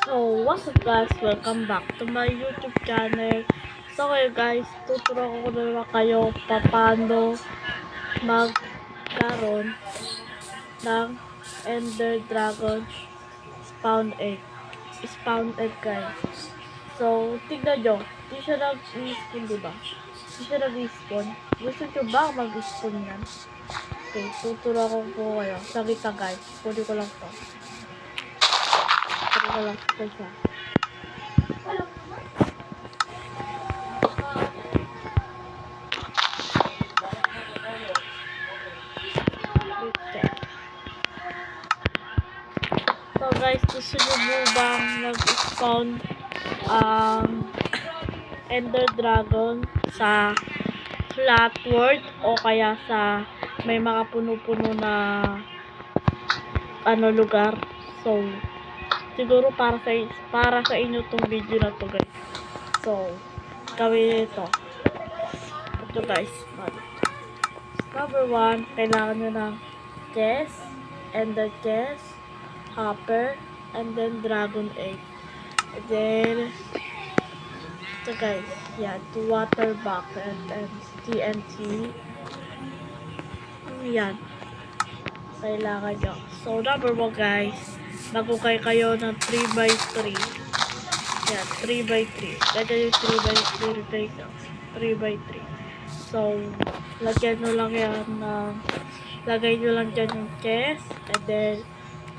So, what's up guys? Welcome back to my YouTube channel. So, guys, tuturo ko na kayo paano magkaroon ng Ender Dragon Spawn egg guys. So, tignan nyo. Di siya nag-i-spawn, diba? Di siya nag-i-spawn. Gusto nyo ba mag-i-spawn yan? Okay, tuturo ko po kayo. Sagita guys. Pwede ko lang to. Pwede ko lang to siya. So guys, gusto nyo mo bang mag-spawn Ender Dragon sa flat world o kaya sa may mga puno-puno na lugar? So, siguro para sa inyo tong video na to guys. So, gawin ito. Ito guys. Number 1, kailangan nyo ng chest, ender chest, hopper, and then dragon egg. And then, ito guys, yan, 2 water bucket and TNT. Yan, kailangan nyo. So, number 1 guys, magukay kayo ng 3x3. Yan, 3x3. Ganyan yung 3x3 guys. 3x3. So, lagyan nyo lang yan ng, lagay nyo lang dyan yung chest, and then,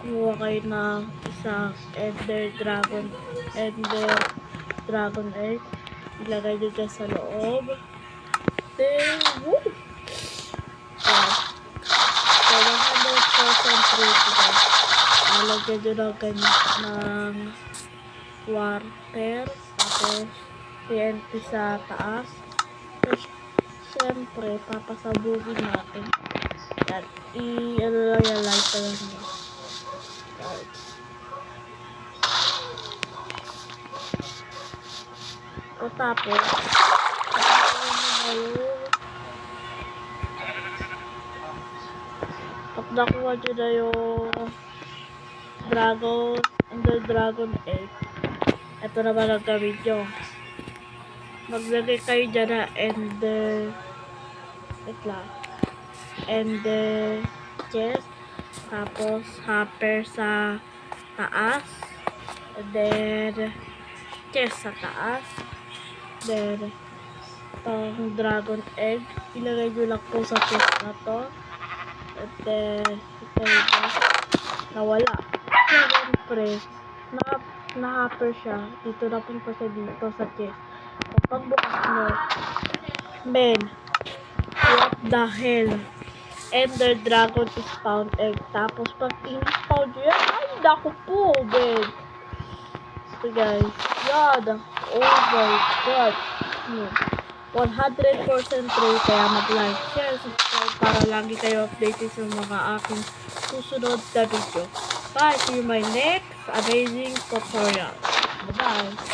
kumuha kayo ng isang Ender Dragon egg. Ilagay nyo dyan sa loob. Then, woo! So, 100% ready guys. Lagyan nyo lang ganyan ng water. Tapos, TNT sa taas. Tapos, siyempre, papasabugin natin. Yan. Ano lang yan, light lang yan. O tapos, pag nakuha nyo na yung dragon egg, ito naman ang gawin nyo. Maglagay kayo dyan na ender chest, tapos hopper sa taas, and then chest sa taas, then itong dragon egg ilagay nyo lang po sa chest na to, and then ito yung nawala. Siyempre na-hopper siya, dito na punta siya dito sa chest. Kapag bukas nyo, men, what the hell, Ender Dragon spawn egg. Tapos pag in-spawn nyo yan, ay naku po, men. So guys, yan, oh my god, 100% true. Kaya mag-like, share, subscribe para lagi kayo updated sa mga aking susunod na video. Bye, see you in my next amazing tutorial. Bye-bye.